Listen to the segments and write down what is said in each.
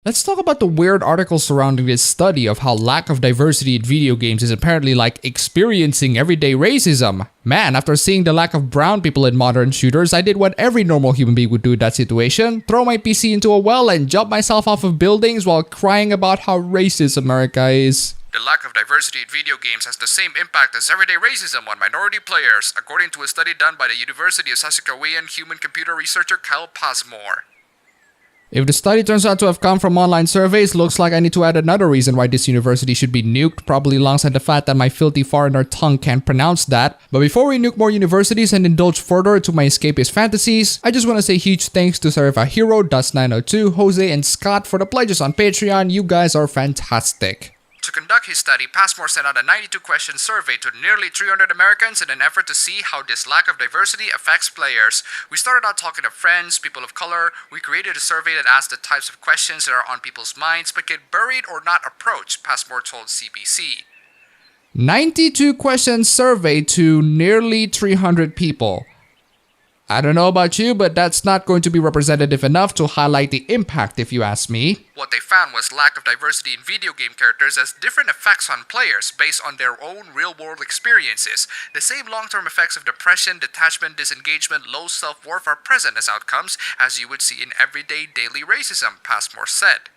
Let's talk about the weird article surrounding this study of how lack of diversity in video games is apparently like experiencing everyday racism. Man, after seeing the lack of brown people in modern shooters, I did what every normal human being would do in that situation: throw my PC into a well and jump myself off of buildings while crying about how racist America is. The lack of diversity in video games has the same impact as everyday racism on minority players, according to a study done by the University of Saskatchewan human-computer researcher Kyle Pasmore. If the study turns out to have come from online surveys, looks like I need to add another reason why this university should be nuked, probably alongside the fact that my filthy foreigner tongue can't pronounce that. But before we nuke more universities and indulge further into my escapist fantasies, I just want to say huge thanks to Serva Hero, Dust902, Jose, and Scott for the pledges on Patreon. You guys are fantastic. To conduct his study, Passmore sent out a 92-question survey to nearly 300 Americans in an effort to see how this lack of diversity affects players. We started out talking to friends, people of color. We created a survey that asked the types of questions that are on people's minds but get buried or not approached, Passmore told CBC. 92 questions survey to nearly 300 people. I don't know about you, but that's not going to be representative enough to highlight the impact, if you ask me. What they found was lack of diversity in video game characters has different effects on players based on their own real-world experiences. The same long-term effects of depression, detachment, disengagement, low self-worth are present as outcomes, as you would see in everyday daily racism, Passmore said.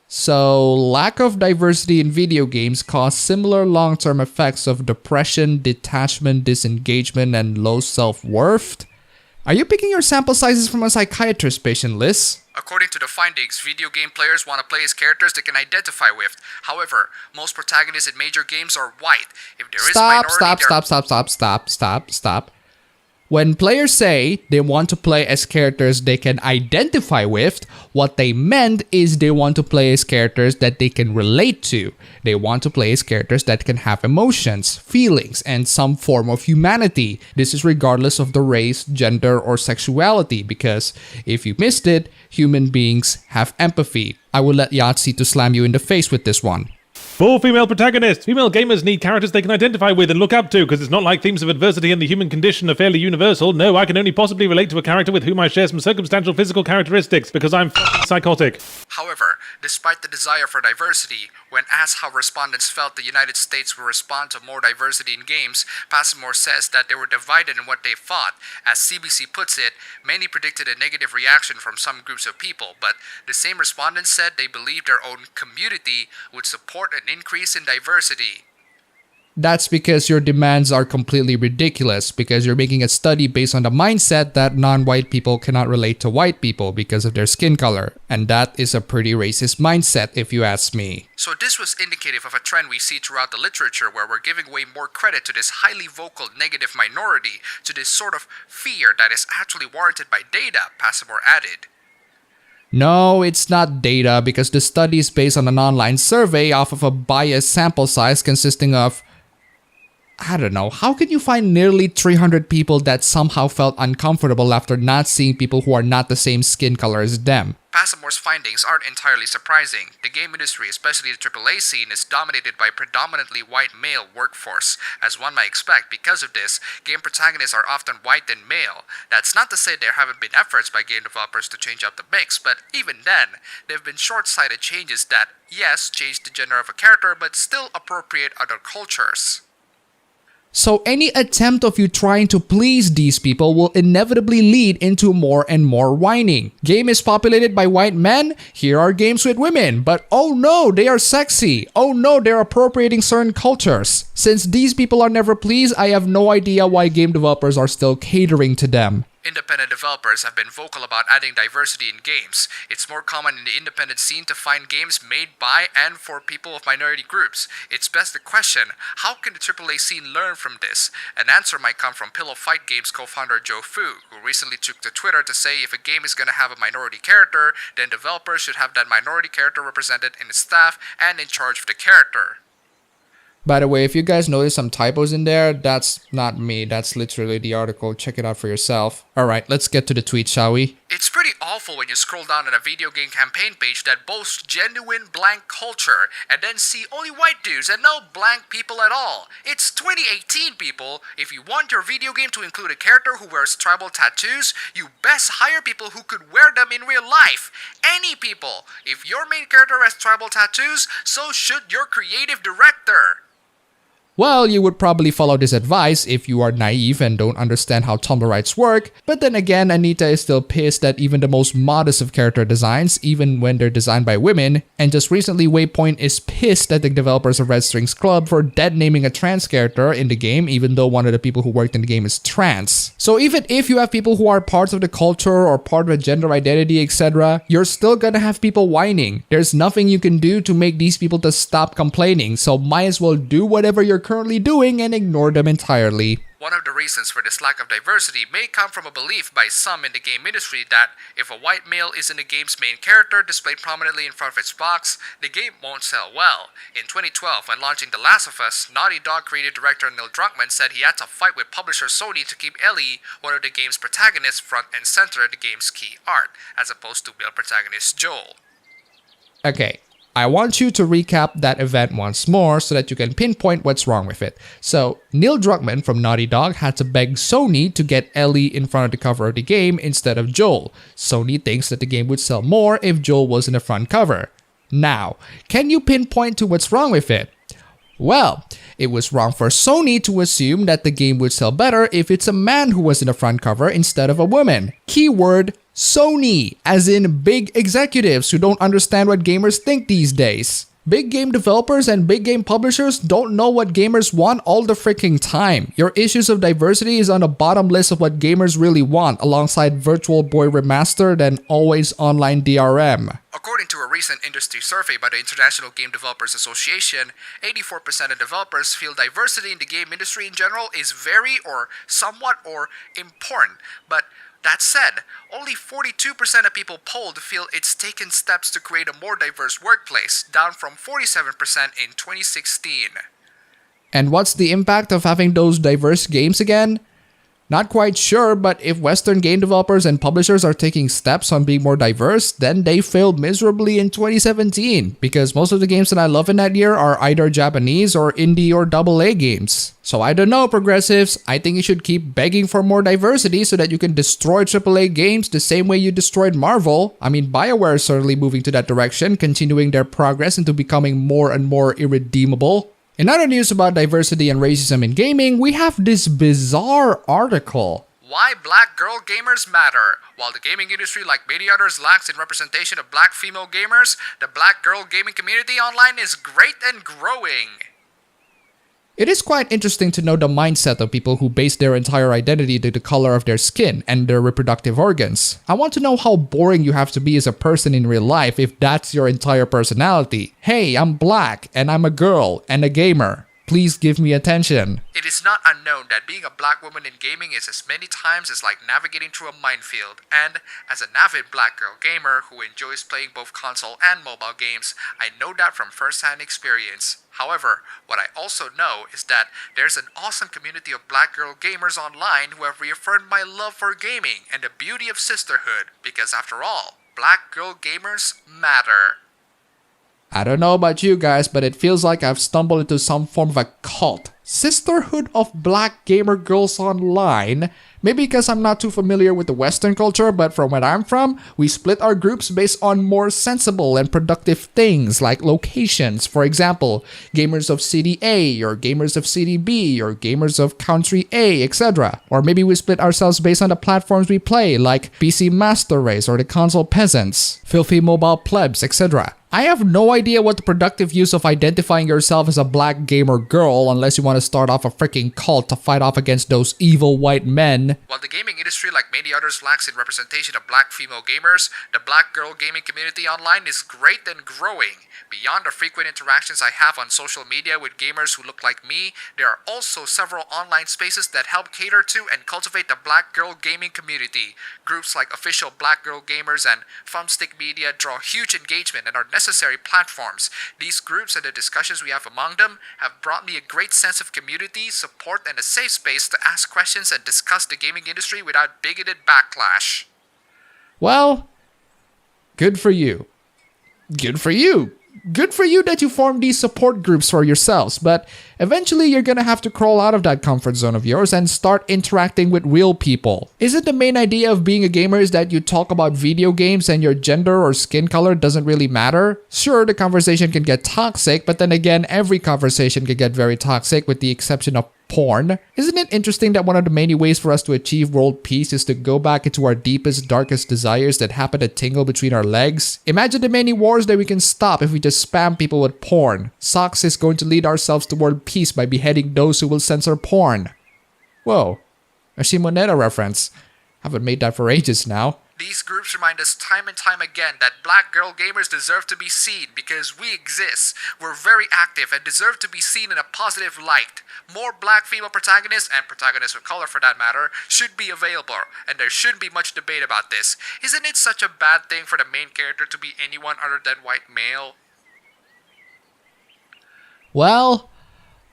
So, lack of diversity in video games cause similar long-term effects of depression, detachment, disengagement, and low self-worth? Are you picking your sample sizes from a psychiatrist patient list? According to the findings, video game players want to play as characters they can identify with. However, most protagonists in major games are white. If there is Stop. When players say they want to play as characters they can identify with, what they meant is they want to play as characters that they can relate to. They want to play as characters that can have emotions, feelings, and some form of humanity. This is regardless of the race, gender, or sexuality, because if you missed it, human beings have empathy. I will let Yahtzee to slam you in the face with this one. For female protagonists, female gamers need characters they can identify with and look up to, because it's not like themes of adversity and the human condition are fairly universal. No, I can only possibly relate to a character with whom I share some circumstantial physical characteristics, because I'm fucking psychotic. However, despite the desire for diversity, when asked how respondents felt the United States will respond to more diversity in games, Passmore says that they were divided in what they thought. As CBC puts it, many predicted a negative reaction from some groups of people, but the same respondents said they believed their own community would support an increase in diversity. That's because your demands are completely ridiculous, because you're making a study based on the mindset that non-white people cannot relate to white people because of their skin color. And that is a pretty racist mindset, if you ask me. So this was indicative of a trend we see throughout the literature, where we're giving way more credit to this highly vocal negative minority, to this sort of fear that is actually warranted by data, Passmore added. No, it's not data, because the study is based on an online survey off of a biased sample size consisting of, I don't know, how can you find nearly 300 people that somehow felt uncomfortable after not seeing people who are not the same skin color as them? Passmore's findings aren't entirely surprising. The game industry, especially the AAA scene, is dominated by a predominantly white male workforce. As one might expect, because of this, game protagonists are often white than male. That's not to say there haven't been efforts by game developers to change up the mix, but even then, there have been short-sighted changes that, yes, change the gender of a character, but still appropriate other cultures. So any attempt of you trying to please these people will inevitably lead into more and more whining. Game is populated by white men, here are games with women, but oh no, they are sexy. Oh no, they're appropriating certain cultures. Since these people are never pleased, I have no idea why game developers are still catering to them. Independent developers have been vocal about adding diversity in games. It's more common in the independent scene to find games made by and for people of minority groups. It's best to question, how can the AAA scene learn from this? An answer might come from Pillow Fight Games co-founder Joe Fu, who recently took to Twitter to say if a game is going to have a minority character, then developers should have that minority character represented in its staff and in charge of the character. By the way, if you guys notice some typos in there, that's not me. That's literally the article. Check it out for yourself. Alright, let's get to the tweet, shall we? It's pretty awful when you scroll down on a video game campaign page that boasts genuine blank culture and then see only white dudes and no blank people at all. It's 2018, people. If you want your video game to include a character who wears tribal tattoos, you best hire people who could wear them in real life. Any people. If your main character has tribal tattoos, so should your creative director. Well, you would probably follow this advice if you are naive and don't understand how Tumblr rights work, but then again, Anita is still pissed at even the most modest of character designs, even when they're designed by women, and just recently Waypoint is pissed at the developers of Red Strings Club for dead naming a trans character in the game, even though one of the people who worked in the game is trans. So even if you have people who are parts of the culture or part of a gender identity, etc., you're still gonna have people whining. There's nothing you can do to make these people to stop complaining, so might as well do whatever you're currently doing and ignore them entirely. One of the reasons for this lack of diversity may come from a belief by some in the game industry that if a white male is in the game's main character displayed prominently in front of its box, the game won't sell well. In 2012, when launching The Last of Us, Naughty Dog creative director Neil Druckmann said he had to fight with publisher Sony to keep Ellie, one of the game's protagonists, front and center of the game's key art, as opposed to male protagonist Joel. Okay, I want you to recap that event once more so that you can pinpoint what's wrong with it. So, Neil Druckmann from Naughty Dog had to beg Sony to get Ellie in front of the cover of the game instead of Joel. Sony thinks that the game would sell more if Joel was in the front cover. Now, can you pinpoint to what's wrong with it? Well, it was wrong for Sony to assume that the game would sell better if it's a man who was in the front cover instead of a woman. Keyword Sony, as in big executives who don't understand what gamers think these days. Big game developers and big game publishers don't know what gamers want all the freaking time. Your issues of diversity is on the bottom list of what gamers really want, alongside Virtual Boy Remastered and always online DRM. According to a recent industry survey by the International Game Developers Association, 84% of developers feel diversity in the game industry in general is very or somewhat or important. But that said, only 42% of people polled feel it's taken steps to create a more diverse workplace, down from 47% in 2016. And what's the impact of having those diverse games again? Not quite sure, but if Western game developers and publishers are taking steps on being more diverse, then they failed miserably in 2017, because most of the games that I love in that year are either Japanese or indie or AA games. So I don't know, progressives, I think you should keep begging for more diversity so that you can destroy AAA games the same way you destroyed Marvel. I mean, BioWare is certainly moving to that direction, continuing their progress into becoming more and more irredeemable. In other news about diversity and racism in gaming, we have this bizarre article. Why black girl gamers matter. While the gaming industry, like many others, lacks in representation of black female gamers, the black girl gaming community online is great and growing. It is quite interesting to know the mindset of people who base their entire identity to the color of their skin and their reproductive organs. I want to know how boring you have to be as a person in real life if that's your entire personality. Hey, I'm black, and I'm a girl, and a gamer. Please give me attention. It is not unknown that being a black woman in gaming is as many times as like navigating through a minefield, and as an avid black girl gamer who enjoys playing both console and mobile games, I know that from first-hand experience. However, what I also know is that there's an awesome community of black girl gamers online who have reaffirmed my love for gaming and the beauty of sisterhood, because after all, black girl gamers matter. I don't know about you guys, but it feels like I've stumbled into some form of a cult. Sisterhood of Black Gamer Girls Online? Maybe because I'm not too familiar with the Western culture, but from where I'm from, we split our groups based on more sensible and productive things like locations. For example, gamers of City A, or gamers of City B, or gamers of Country A, etc. Or maybe we split ourselves based on the platforms we play, like PC Master Race or the console peasants, filthy mobile plebs, etc. I have no idea what the productive use of identifying yourself as a black gamer girl unless you want to start off a freaking cult to fight off against those evil white men. While the gaming industry, like many others, lacks in representation of black female gamers, the black girl gaming community online is great and growing. Beyond the frequent interactions I have on social media with gamers who look like me, there are also several online spaces that help cater to and cultivate the black girl gaming community. Groups like Official Black Girl Gamers and Thumbstick Media draw huge engagement and are necessary platforms. These groups and the discussions we have among them have brought me a great sense of community, support, and a safe space to ask questions and discuss the gaming industry without bigoted backlash. Well, good for you. Good for you. Good for you that you formed these support groups for yourselves, but eventually you're gonna have to crawl out of that comfort zone of yours and start interacting with real people. Isn't the main idea of being a gamer is that you talk about video games and your gender or skin color doesn't really matter? Sure, the conversation can get toxic, but then again, every conversation can get very toxic with the exception of porn. Isn't it interesting that one of the many ways for us to achieve world peace is to go back into our deepest, darkest desires that happen to tingle between our legs? Imagine the many wars that we can stop if we just spam people with porn. Socks is going to lead ourselves toward peace by beheading those who will censor porn. Whoa, a Shimoneta reference. Haven't made that for ages now. These groups remind us time and time again that black girl gamers deserve to be seen because we exist. We're very active and deserve to be seen in a positive light. More black female protagonists, and protagonists of color for that matter, should be available, and there shouldn't be much debate about this. Isn't it such a bad thing for the main character to be anyone other than white male? Well,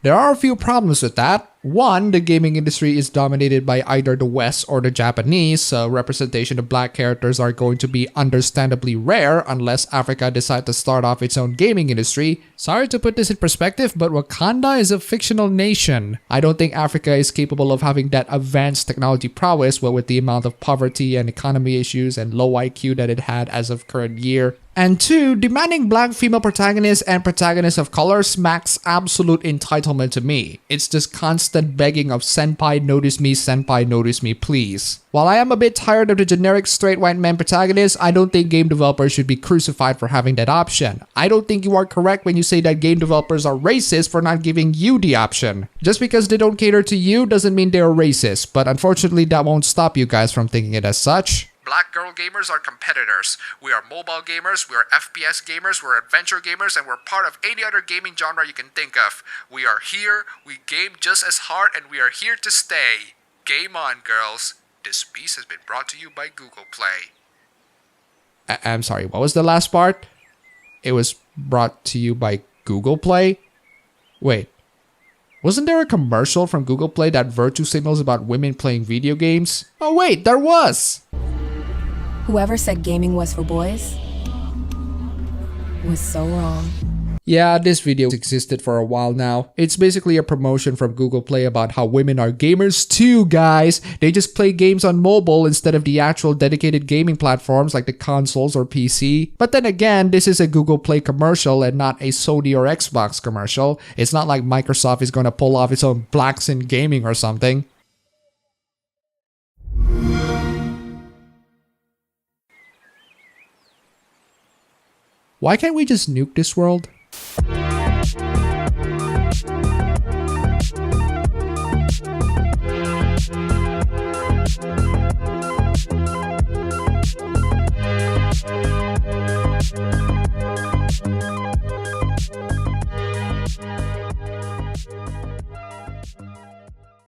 there are a few problems with that. One, the gaming industry is dominated by either the West or the Japanese, so representation of black characters are going to be understandably rare unless Africa decides to start off its own gaming industry. Sorry to put this in perspective, but Wakanda is a fictional nation. I don't think Africa is capable of having that advanced technology prowess, what with the amount of poverty and economy issues and low IQ that it had as of current year. And two, demanding black female protagonists and protagonists of color smacks absolute entitlement to me. It's just constant begging of senpai notice me, please. While I am a bit tired of the generic straight white man protagonist, I don't think game developers should be crucified for having that option. I don't think you are correct when you say that game developers are racist for not giving you the option. Just because they don't cater to you doesn't mean they're racist, but unfortunately that won't stop you guys from thinking it as such. Black girl gamers are competitors. We are mobile gamers, we are FPS gamers, we're adventure gamers, and we're part of any other gaming genre you can think of. We are here, we game just as hard, and we are here to stay. Game on, girls. This piece has been brought to you by Google Play. I'm sorry, what was the last part? It was brought to you by Google Play? Wait. Wasn't there a commercial from Google Play that virtue signals about women playing video games? Oh wait, there was! Whoever said gaming was for boys was so wrong. Yeah, this video existed for a while now. It's basically a promotion from Google Play about how women are gamers too, guys. They just play games on mobile instead of the actual dedicated gaming platforms like the consoles or PC. But then again, this is a Google Play commercial and not a Sony or Xbox commercial. It's not like Microsoft is gonna pull off its own Blacks in Gaming or something. Why can't we just nuke this world?